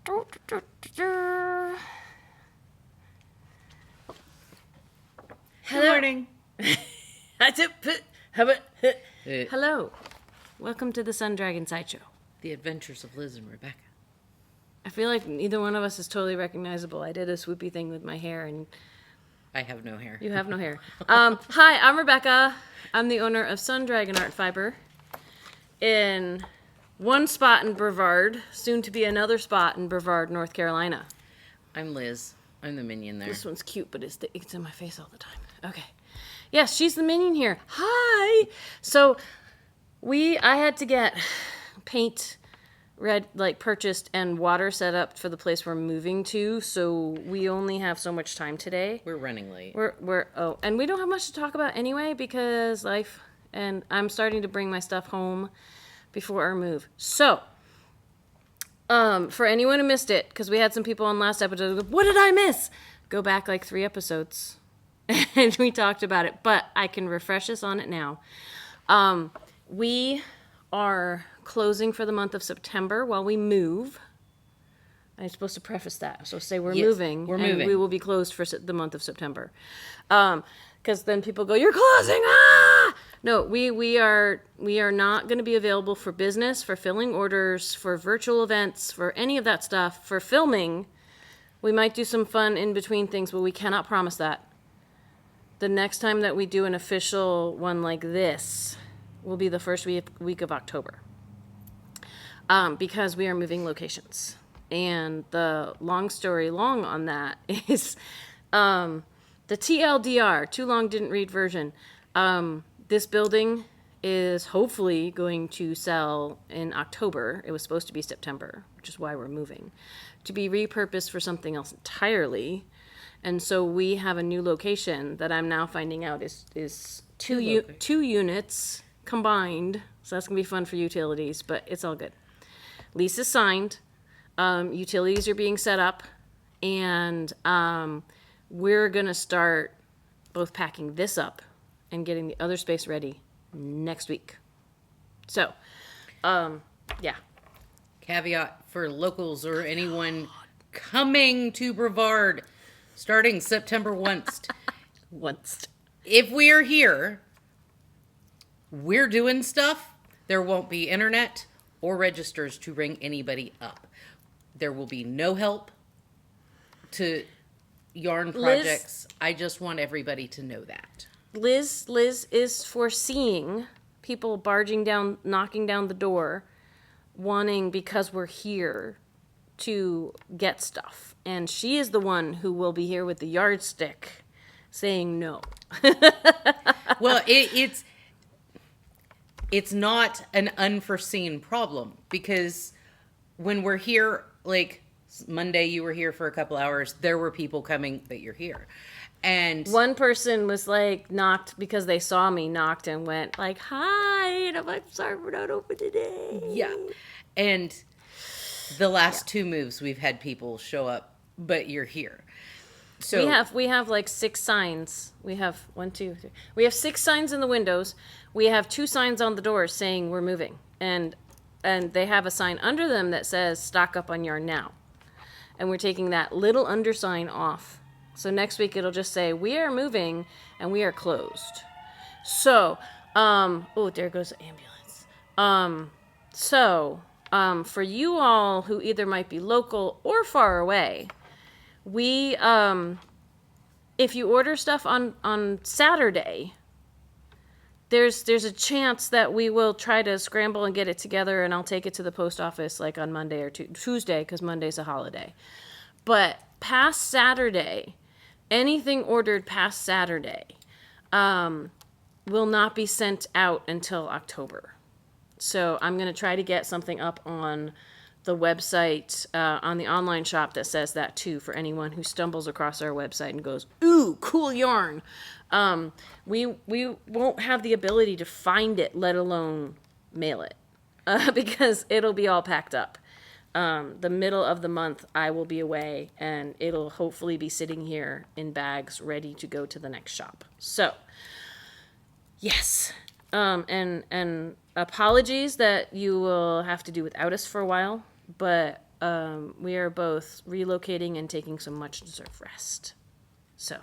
Good morning. Hello. Welcome to the Sun Dragon Sideshow. The Adventures of Liz and Rebecca. I feel like neither one of us is totally recognizable. I did a swoopy thing with my hair, and I have no hair. you have no hair. Hi, I'm Rebecca. I'm the owner of Sun Dragon Art Fiber in one spot in Brevard, soon to be another spot in Brevard, North Carolina. I'm Liz. I'm the minion there. This one's cute, but it's in my face all the time. Okay. Yes, she's the minion here. Hi. So I had to get paint purchased and water set up for the place we're moving to. So we only have so much time today. We're running late. And we don't have much to talk about anyway because life, and I'm starting to bring my stuff home before our move. So, for anyone who missed it, because we had some people on last episode who go, what did I miss? Go back like 3 episodes and we talked about it, but I can refresh us on it now. We are closing for the month of September while we move. I'm supposed to preface that. So say we're moving. We're moving. We will be closed for the month of September. Because then people go, you're closing! Ah! No, we are not going to be available for business, for filling orders, for virtual events, for any of that stuff, for filming. We might do some fun in between things, but we cannot promise that. The next time that we do an official one like this will be the first week of October. Because we are moving locations. And the long story long on that is the TLDR, too long didn't read version. This building is hopefully going to sell in October. It was supposed to be September, which is why we're moving. To be repurposed for something else entirely. And so we have a new location that I'm now finding out is two units combined. So that's going to be fun for utilities, but it's all good. Lease is signed. Utilities are being set up. And we're going to start both packing this up and getting the other space ready next week. So, yeah. Caveat for locals or anyone coming to Brevard starting September 1st. If we are here, we're doing stuff. There won't be internet or registers to ring anybody up. There will be no help to yarn projects. I just want everybody to know that. Liz is foreseeing people knocking down the door, wanting, because we're here, to get stuff. And she is the one who will be here with the yardstick saying no. Well, it's not an unforeseen problem, because when we're here, like Monday you were here for a couple hours, there were people coming, but you're here. And one person was knocked because they saw me, knocked and went hi, and I'm like, sorry, we're not open today. Yeah. And the last 2 moves we've had people show up, but you're here. So we have 6 signs. We have 1, 2, 3. We have 6 signs in the windows. We have 2 signs on the doors saying we're moving. And they have a sign under them that says stock up on yarn now. And we're taking that little undersign off. So next week it'll just say we are moving and we are closed. So, there goes the ambulance. For you all who either might be local or far away, we, if you order stuff on Saturday, there's a chance that we will try to scramble and get it together, and I'll take it to the post office on Monday or Tuesday, because Monday's a holiday. But past Saturday, anything ordered past Saturday will not be sent out until October. So I'm going to try to get something up on the website, on the online shop that says that too, for anyone who stumbles across our website and goes, ooh, cool yarn. We won't have the ability to find it, let alone mail it, because it'll be all packed up. The middle of the month, I will be away, and it'll hopefully be sitting here in bags ready to go to the next shop. So, yes. And apologies that you will have to do without us for a while, but we are both relocating and taking some much deserved rest. So,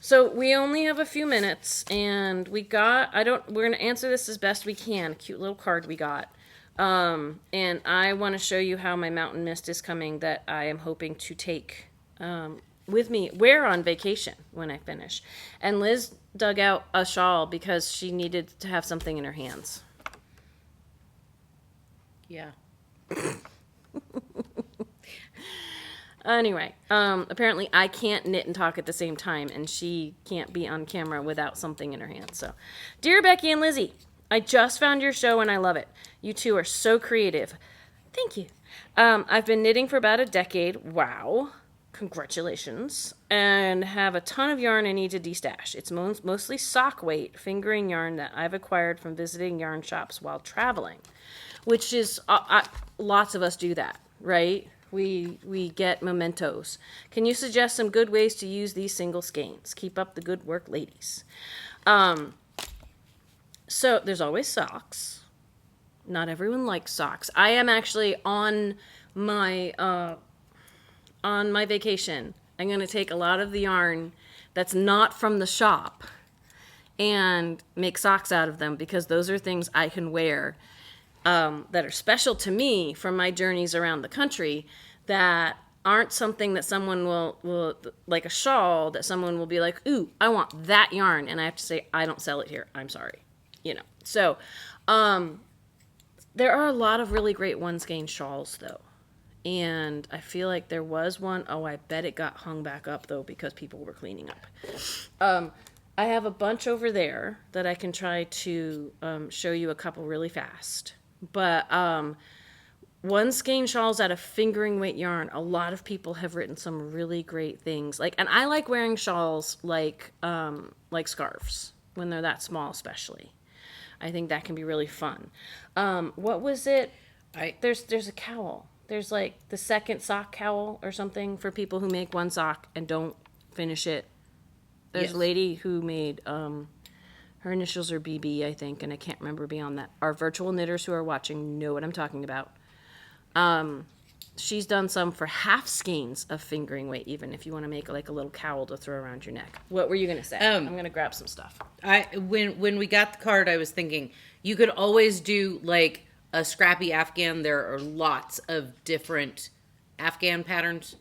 so we only have a few minutes, and we're gonna answer this as best we can. A cute little card we got. And I want to show you how my mountain mist is coming that I am hoping to take, with me, wear on vacation when I finish. And Liz dug out a shawl because she needed to have something in her hands. Yeah. Anyway, apparently I can't knit and talk at the same time, and she can't be on camera without something in her hand. So, dear Becky and Lizzie, I just found your show and I love it. You two are so creative. Thank you. I've been knitting for about a decade. Wow. Congratulations. And have a ton of yarn I need to destash. It's mostly sock weight fingering yarn that I've acquired from visiting yarn shops while traveling, which is, lots of us do that, right? We get mementos. Can you suggest some good ways to use these single skeins? Keep up the good work, ladies. So there's always socks. Not everyone likes socks. I am actually on my vacation. I'm going to take a lot of the yarn that's not from the shop and make socks out of them, because those are things I can wear that are special to me from my journeys around the country, that aren't something that someone will like a shawl that someone will be like, ooh, I want that yarn. And I have to say, I don't sell it here. I'm sorry. So there are a lot of really great one skein shawls though. And I feel like there was one. Oh, I bet it got hung back up though, because people were cleaning up. I have a bunch over there that I can try to show you a couple really fast. But one skein shawls out of fingering weight yarn, a lot of people have written some really great things. And I like wearing shawls like scarves when they're that small, especially. I think that can be really fun. What was it? There's a cowl. There's like the second sock cowl or something for people who make one sock and don't finish it. There's a lady who made, her initials are BB, I think, and I can't remember beyond that. Our virtual knitters who are watching know what I'm talking about. She's done some for half skeins of fingering weight, even if you want to make like a little cowl to throw around your neck. What were you going to say? I'm going to grab some stuff. When we got the card, I was thinking you could always do like a scrappy Afghan. There are lots of different Afghan patterns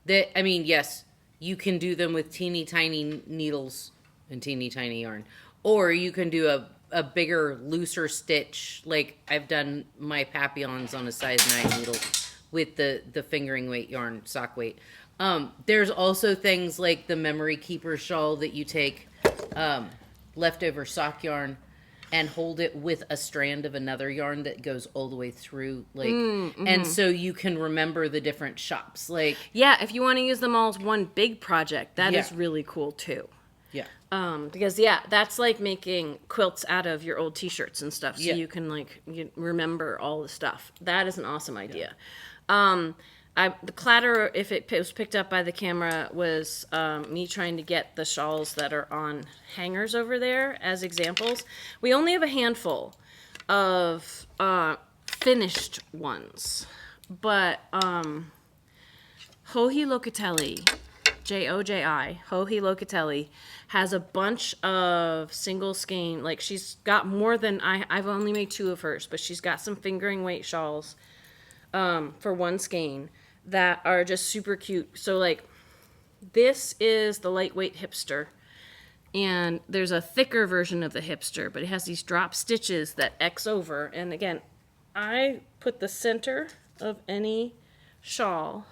that, I mean, yes, you can do them with teeny tiny needles and teeny tiny yarn, or you can do a bigger, looser stitch. Like I've done my papillons on a size 9 needle with the fingering weight yarn, sock weight. There's also things like the memory keeper shawl that you take leftover sock yarn and hold it with a strand of another yarn that goes all the way through, like, and so you can remember the different shops. Like, yeah, if you want to use them all as one big project, that is really cool too. Yeah. Because that's like making quilts out of your old t-shirts and stuff, so you can you remember all the stuff. That is an awesome idea. The clatter, if it was picked up by the camera, was me trying to get the shawls that are on hangers over there as examples. We only have a handful of finished ones, but Joji Locatelli, Joji, Joji Locatelli, has a bunch of single skein, like she's got more than I've only made 2 of hers, but she's got some fingering weight shawls for one skein that are just super cute. So like this is the lightweight hipster, and there's a thicker version of the hipster, but it has these drop stitches that X over. And again, I put the center of any shawl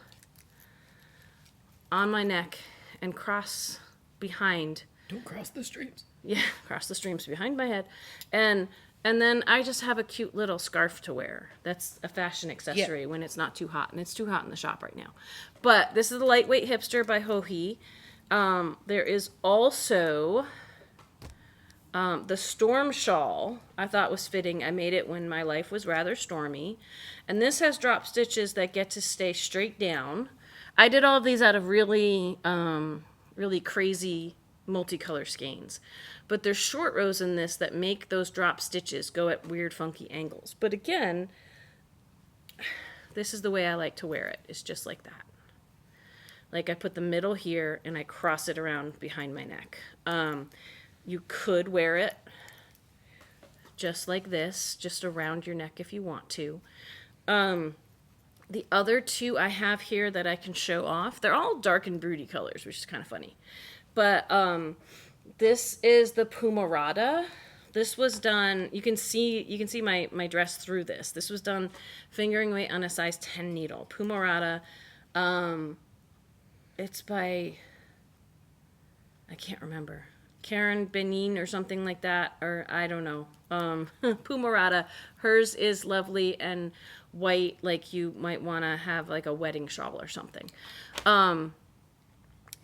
on my neck and cross behind. Don't cross the streams. Yeah, cross the streams behind my head. And then I just have a cute little scarf to wear. That's a fashion accessory when it's not too hot. And it's too hot in the shop right now. But this is the Lightweight Hipster by Joji. There is also the Storm Shawl. I thought was fitting. I made it when my life was rather stormy. And this has drop stitches that get to stay straight down. I did all of these out of really, really crazy multicolor skeins. But there's short rows in this that make those drop stitches go at weird, funky angles. But again, this is the way I like to wear it. It's just like that. Like I put the middle here and I cross it around behind my neck. You could wear it just like this, just around your neck if you want to. The other two I have here that I can show off, they're all dark and broody colors, which is kind of funny. But this is the Pumarada. This was done, you can see my dress through this. This was done fingering weight on a size 10 needle. Pumarada, it's by, I can't remember, Karen Benin or something like that, or I don't know. Pumarada, hers is lovely and white, like you might want to have like a wedding shawl or something. And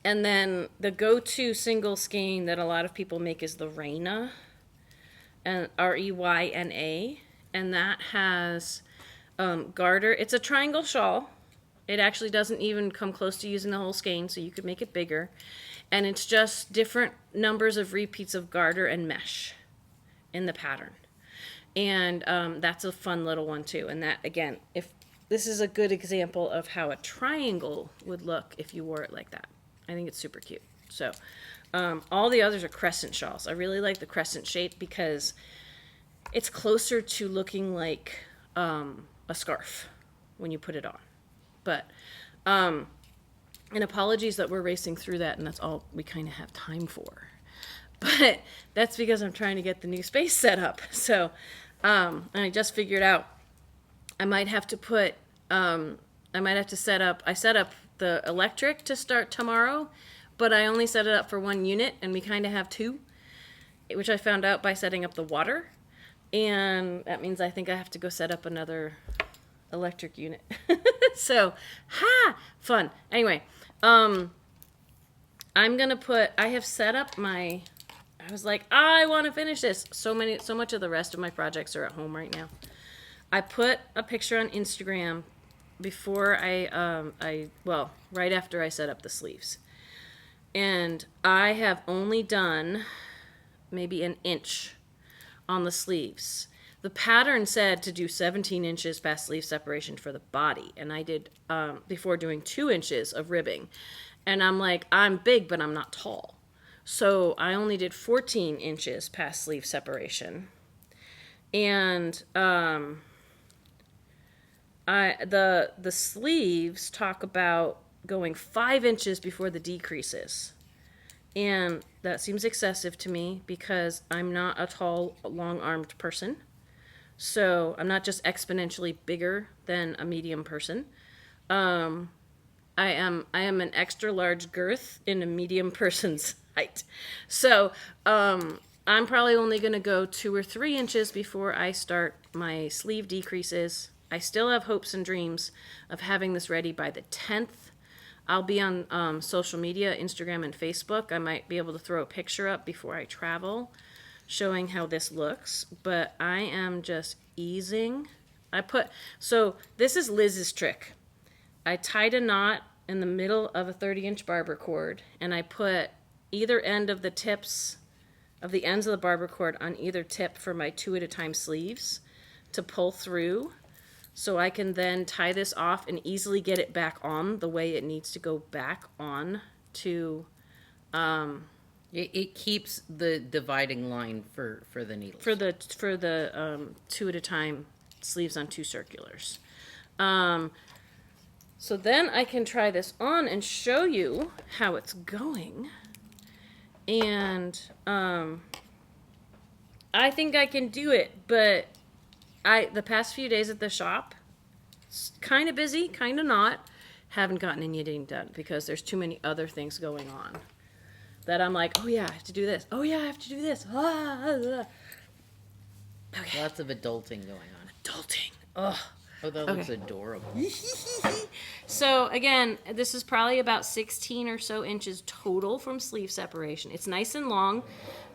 then the go-to single skein that a lot of people make is the Reyna, and Reyna, and that has garter. It's a triangle shawl. It actually doesn't even come close to using the whole skein, so you could make it bigger. And it's just different numbers of repeats of garter and mesh in the pattern. And that's a fun little one too. And that, again, if this is a good example of how a triangle would look if you wore it like that. I think it's super cute. So all the others are crescent shawls. I really like the crescent shape because it's closer to looking like a scarf when you put it on. But, and apologies that we're racing through that and that's all we kind of have time for. But that's because I'm trying to get the new space set up. So, and I just figured out I might have to put, I set up the electric to start tomorrow, but I only set it up for one unit and we kind of have two, which I found out by setting up the water. And that means I think I have to go set up another electric unit. So, fun. Anyway, I'm going to put, I have set up my, I was like, I want to finish this. So much of the rest of my projects are at home right now. I put a picture on Instagram before right after I set up the sleeves. And I have only done maybe an inch on the sleeves. The pattern said to do 17 inches past sleeve separation for the body. And I did, before doing 2 inches of ribbing. And I'm like, I'm big, but I'm not tall. So I only did 14 inches past sleeve separation. And the sleeves talk about going 5 inches before the decreases. And that seems excessive to me because I'm not a tall, long-armed person. So I'm not just exponentially bigger than a medium person. I am an extra large girth in a medium person's height. So I'm probably only going to go 2 or 3 inches before I start my sleeve decreases. I still have hopes and dreams of having this ready by the 10th. I'll be on social media, Instagram and Facebook. I might be able to throw a picture up before I travel showing how this looks, but I am just easing. So this is Liz's trick. I tied a knot in the middle of a 30-inch barber cord, and I put either end of the tips of the ends of the barber cord on either tip for my 2 at a time sleeves to pull through, so I can then tie this off and easily get it back on the way it needs to go back on to It keeps the dividing line for the needles. For the 2 at a time sleeves on 2 circulars. So then I can try this on and show you how it's going. And I think I can do it, but the past few days at the shop, kind of busy, kind of not, haven't gotten anything done because there's too many other things going on. That I'm like, oh yeah, I have to do this. Oh yeah, I have to do this. Okay. Lots of adulting going on. Adulting. Ugh. Oh, that looks adorable. So again, this is probably about 16 or so inches total from sleeve separation. It's nice and long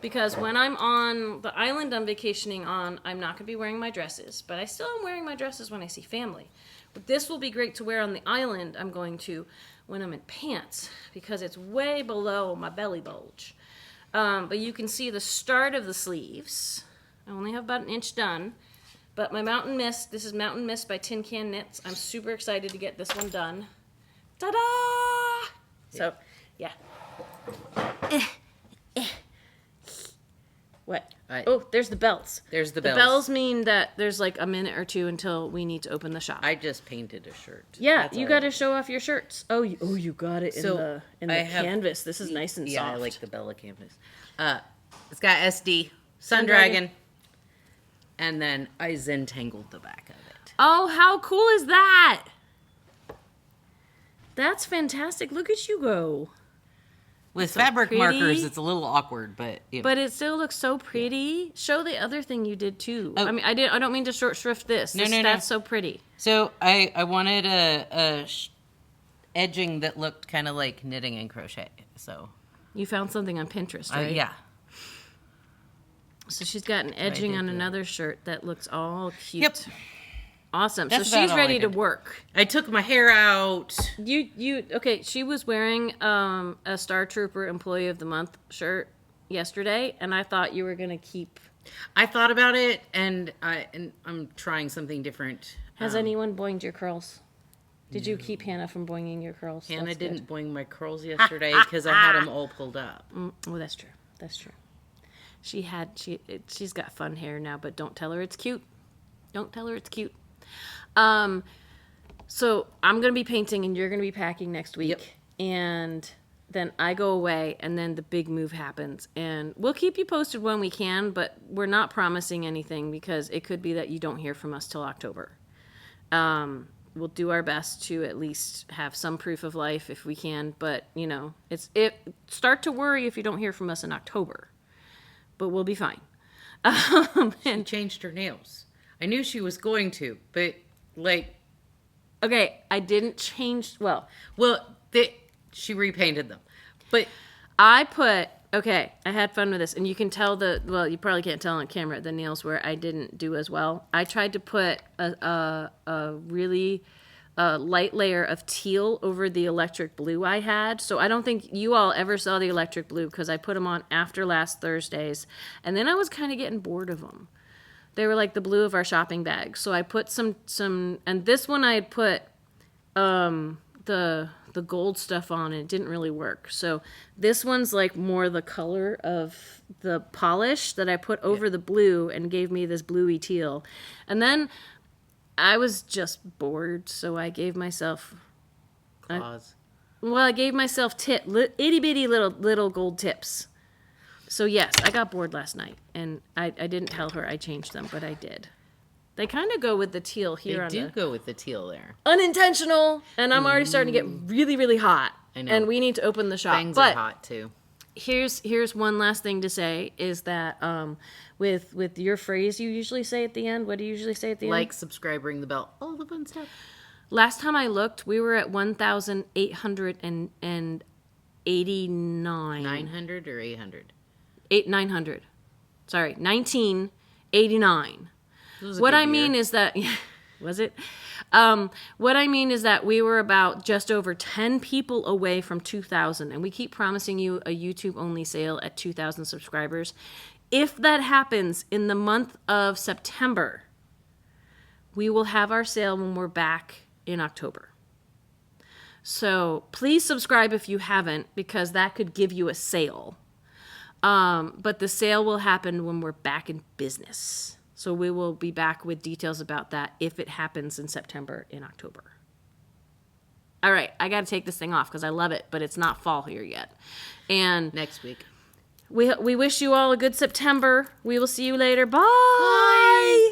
because when I'm on the island I'm vacationing on, I'm not going to be wearing my dresses, but I still am wearing my dresses when I see family. But this will be great to wear on the island. I'm going to when I'm in pants because it's way below my belly bulge. But you can see the start of the sleeves. I only have about an inch done. But my Mountain Mist, this is Mountain Mist by Tin Can Knits. I'm super excited to get this one done. Ta-da! So, yeah. What? Oh, there's the bells. There's the The bells. bells mean that there's like a minute or two until we need to open the shop. I just painted a shirt. Yeah, That's you all got I- to show off your shirts. Oh, you got it So, in the I have- canvas. This is nice and Yeah, soft. I like the Bella canvas. It's got SD, Sun Sun Dragon, Dragon. and then I Zentangled the back of it. Oh, how cool is that? That's fantastic. Look at you go. With So fabric pretty. markers, it's a little awkward, but... But it still looks so pretty. Show the other thing you did too. Oh. I mean, I don't mean to short shrift this. No. That's so pretty. So I wanted a edging that looked kind of like knitting and crochet. So You found something on Pinterest, right? yeah, So she's got an edging did on that. another shirt that looks all cute. Yep. Awesome. That's so about she's all ready I to did. work. I took my hair out. Okay, she was wearing a Star Trooper Employee of the Month shirt yesterday, and I thought you were gonna keep. I thought about it, and I'm trying something different. Has anyone boinged your curls? Did you keep Hannah from boinging your curls? Hannah That's good. didn't boing my curls yesterday because I had them all pulled up. Oh, that's true. That's true. She's got fun hair now, but don't tell her it's cute. Don't tell her it's cute. So I'm gonna be painting and you're gonna be packing next week. Yep. And then I go away and then the big move happens. And we'll keep you posted when we can, but we're not promising anything because it could be that you don't hear from us till October. We'll do our best to at least have some proof of life if we can, but you know, start to worry if you don't hear from us in October. But we'll be fine. She changed her nails. I knew she was going to, but like, Okay, I didn't change. Well, she repainted them, but I had fun with this, and you can tell you probably can't tell on camera the nails where I didn't do as well. I tried to put a really light layer of teal over the electric blue I had. So I don't think you all ever saw the electric blue because I put them on after last Thursday's, and then I was kind of getting bored of them. They were like the blue of our shopping bag. So I put some, and this one I had put the gold stuff on, and it didn't really work. So this one's like more the color of the polish that I put over the blue and gave me this bluey teal. And then I was just bored, so I gave myself claws. I gave myself itty bitty little gold tips. So yes, I got bored last night, and I didn't tell her I changed them, but I did. They kind of go with the teal here They on do the go with the teal there. unintentional, and I'm already starting to get really, really hot. I know. And we need to open the shop. Bangs but are hot too. here's one last thing to say is that with your phrase you usually say at the end. What do you usually say at the end? Like, subscribe, ring the bell, all the fun stuff. Last time I looked, we were at 1,889. 900 or 800? 900. Sorry, 1989. What I mean is that, was it? What I mean is that we were about just over 10 people away from 2,000, and we keep promising you a YouTube-only sale at 2,000 subscribers. If that happens in the month of September, we will have our sale when we're back in October. So please subscribe if you haven't, because that could give you a sale. But the sale will happen when we're back in business. So we will be back with details about that if it happens in September, in October. All right, I got to take this thing off because I love it, but it's not fall here yet. And Next week. we wish you all a good September. We will see you later. Bye.